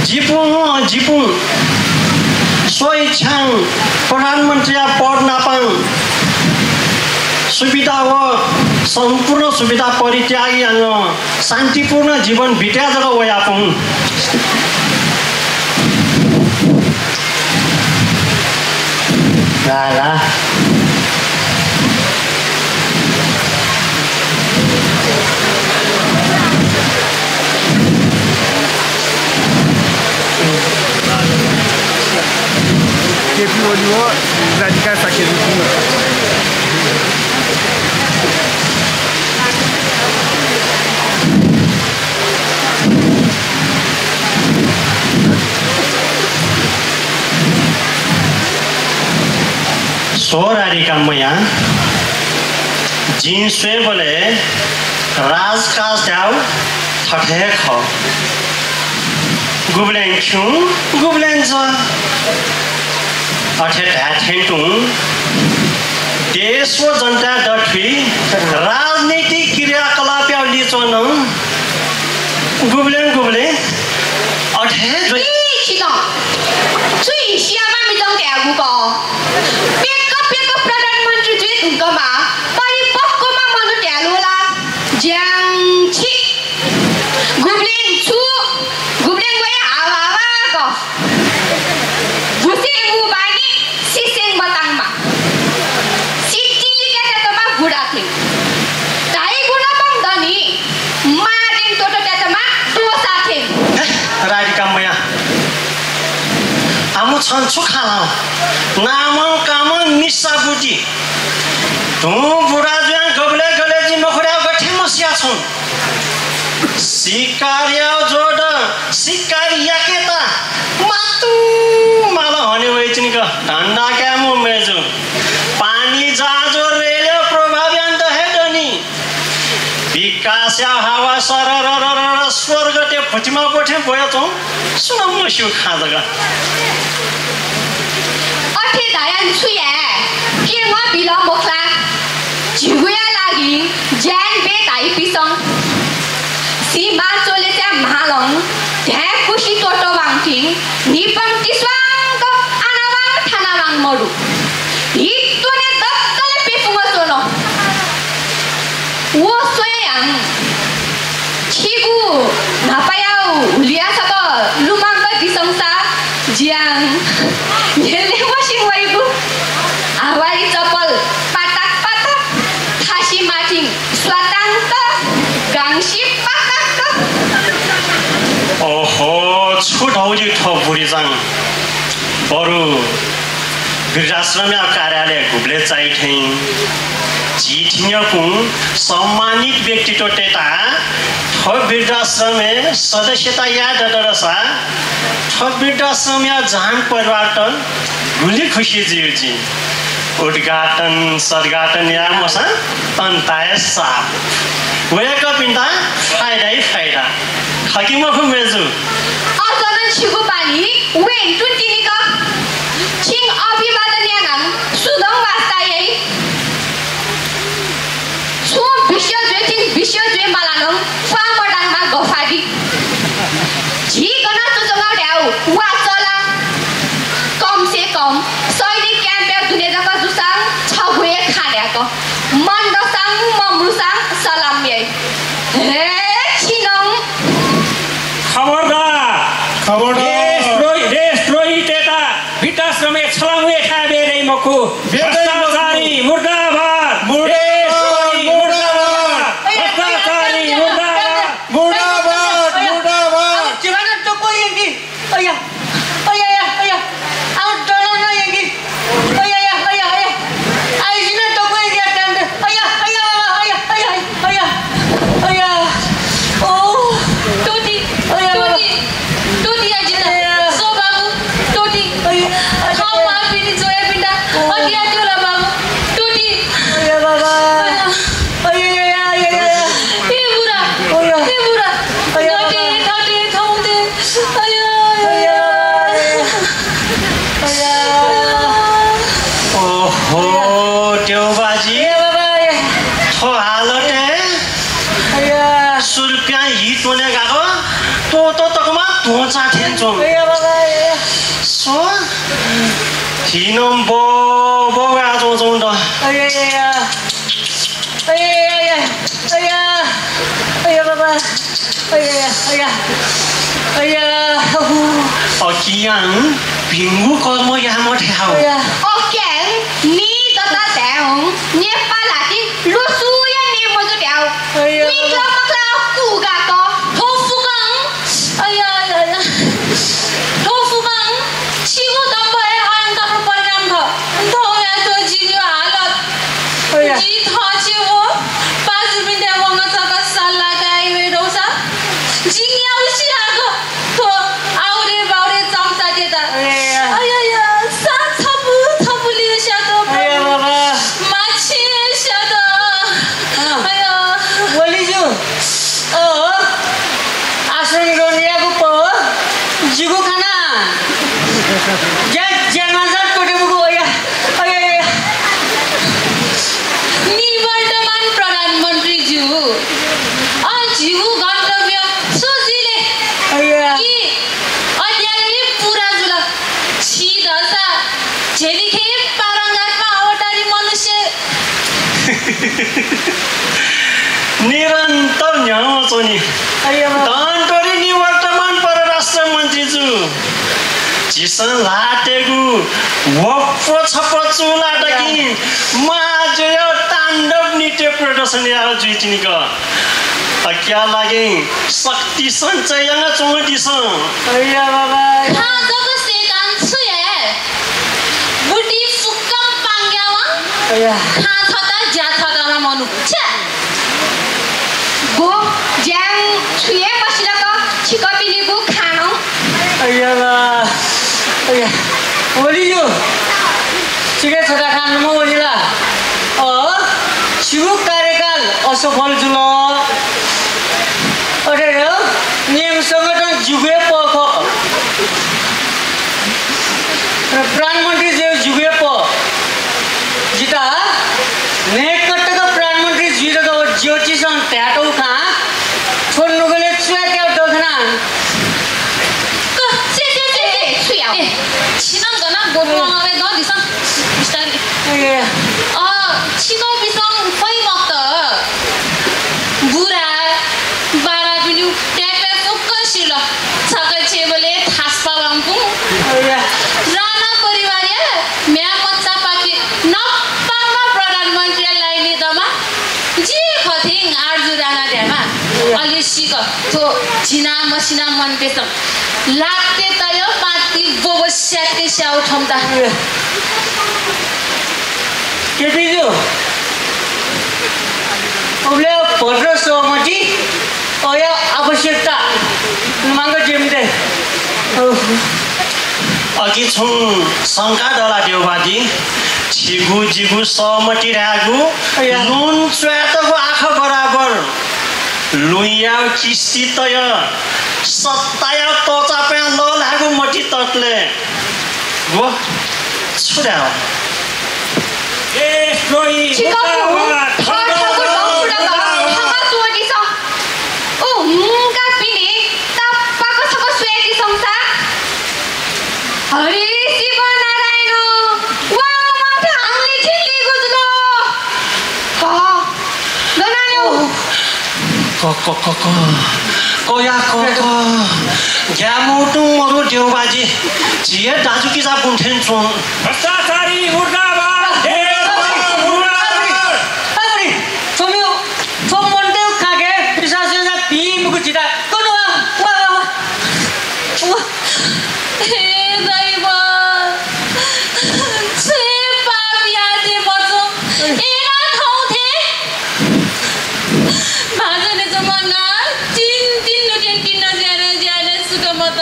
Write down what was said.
जिपुङ सोही छ्याङ प्रधानमन्त्री पद नापाङ सुविधा हो सम्पूर्ण सुविधा परित्यागी शान्तिपूर्ण जीवन बित्या जगह वयापुङ राला केपी ओली हो राधिका साकेत सोरारी का मैया जीन स्वे बोले राजकाज जाओ थके खो गुबलें क्यों गुबलें जा अठे ढाठेंटू देश व जनता डठी राजनीतिक क्रियाकलाप लिचोन गुबलें गुबलें अठे जो चिनो सुई सियामा मिजों त्यागु को प्रधानमन्त्री जे तुमकमा परिपक्वमा मनु ट्यालोला ज्याङछि गुब्लेङ छु गुब्लेङ गए हावा ग भुसेगु बानी सिसेङ बताङमा सिटी केटामा बुढा थे ताई गुना बन्दनी मादेङ टोटो टेटमा दोसा थे राधिका मैया आमु छन्छु खाला नामं कामं मिसा बुटी तू बुढा जुन गबले गले जी नखुरा गठे मसिया छन् सिकारिया जोड सिकारिया केता मातु माला हने वइचिन क ठण्डा क्यामु मेजु पानी जाजो रेल्यो प्रभावी अन्त हेडनी विकासया हावा सरर स्वर्ग ते फुटिमा कोठे भयो त सुन मस्यु खाजगा दायान छुया के म बिल मोखला झिगुया लागि ज्यान बे ताई पिसङ सीमा चोले त्या महालङ त्या खुशी टोटो वाङथिङ निपम तिस्वाङ आनावाङ ठानावाङ मरु हितोने दत्तले पेफुङ सोनो वो सोयाङ छिगु नापायाउ लिया सब लुमाङ दिसङसा ज्याङ नेले वसिङ वइगु आवारी चप्पल पाटाक पाटाक खासी माथिङ स्वाताङ्क गाङसी पाटाक ओहो छुटौजी ठोपुरी जाङ बरु वृद्धाश्रम कार्यालय घुब्ले चाहिथे चिठियकु सम्मानित व्यक्ति टोटेता ठो वृद्धाश्रम सदस्यता याद डरसा ठो वृद्धाश्रम जहान परिवर्तन गुली खुशी जीवजी उद्घाटन सद्घाटन या मसा तन्ताय साप वेका पिन्ता फाइदा ही फाइदा खकिमा खु मेजु अजन छिगु पानी वेन टुटिनी का छिङ अभिवादन याङाङ सुदङ वास्ता यही सो विश्व जे मालानम फामडाङमा गफाडी झिगना तुजङा ड्याउ वा चला कम से कम सैनिक क्याम्प दुने जका जुसाङ छगुए खाड्याको मन्दसाङ ममरुसाङ सलाम यही हे छिनङ खबरदार देशद्रोही तेता वृद्धाश्रमे छलाङे खाबेरै मखु भ्रष्टाचारी मुर्दाबाद मुर्दाबाद भ्रष्टाचारी मुर्दाबाद Jangan toko yang ni, ayah, awak tolong na yang ni, ayah, ayah sini toko yang dia tanda, ayah, oh, टोटी अजिना सो बाबु टोटी खाऊ माफिनी जोया पिंडा अदिया जोला 좀. Iya baba. 소? 이놈 뭐가 좀 더. Iya. Iya baba. Iya. 기양 빙구 거모야 못 해요. Ok, ni tata tèo, ni pa là đi, lu su ya ni mo tu tèo, ni cho mắc lao cụ gà to, thô phu căng, thô phu căng, chỉ có đâm vào anh ta phải bận làm thọ, thọ ya tôi chỉ như halat, chỉ thọ chỉ có, ba mươi bên đây vòng ngã cái sala cái về đâu sa, chỉ nhau chỉ à có, thọ áo đi vào đi chăm sa đi ta, sa thắp liu xa đó, Iya baba. 마치 샤다, 아야. Waliju. Asal dunia aku po. Jigo kana. Jangan kode buku ya. निवर्तमान प्रधानमन्त्री ज्यू जीवु गन्तव्य सोचिले कि अध्यायले पुरा जुल छिदसा झेलिखे पारङ्गाटमा अवतारी मनुष्य निरन्तर न्याउँछ नि दानटोरी निवर्तमान परराष्ट्र मन्त्रीजु चिसन लाटेगु वप्पो छप्पो चुलाटकी माजयो ताण्डव नृत्य प्रदर्शन यार जुइचिनिक क्या लागे शक्ति सञ्चयङ चोटिसन Iya baba. खाजको सेकान छुए बुटी फुक्कम पाङ्ग्यावा Iya. खाछता ज्याछतामा मनु छ्या go, jang, chuye pasila ko, chika pili go khano, Iya baba. Iya. Waliju. Ciket sudah kan mau walila. Jigo कार्यकाल असफल जुल. अरे नियम संगठन जुगे पख. प्रधानमंत्री जो जुगे प. जिता नेकटक प्रधानमंत्री जुइरको ज्योतिषं ट्याटौ खा. छोड्नु गले चुया क्या डखना. chuya. 지난 거나 고루왕에 너 리상 비슷하게 치노 비상 거의 먹다 부라 바라 비뉴 टेपे फुक्कसिल छकै छेबले थास्पा बाम्पु राणा परिवारले म्या मच्चा पाके नपामा प्रधानमन्त्रीलाई निदमा जे खथिङ आर्जु राणा ध्यामा अलि सिक तो जिना मसिना मन पेस लाग्ते तयो पाती बोबस्याते स्याउ ठम्दा केपीजु उसले भद्र सहमति या आवश्यकता मांग जेमते अघि छौँ शङ्का डला देउबादी छिगु जिगु सहमति रागु लुन च्वातको आँखा बराबर लुइया किस्ती तय सत्ताया तोचा पे लो लागु मटी Tatle go छुड्याओ Chika po, thar thakur bangkuda ba, thanga suwati sa. Oh, mga pini, tapako sako suwati sang sa. Hari Shiva Narayana, wow, mata angli chili guzlo. Ha, gananyo. ग्यामुटु मरु देउबाजी जिए दाजु किसा बुन्थेन चोन भ्रष्टाचारी मुर्दाबाद अरे सोमियो सोम मनते खाके पिसासेना पीमुको जिता कोन हे दैव छे पापियाते बचो एना ठाउँथे भाजने जमाना तीन नजारा ज्यादा सुक मत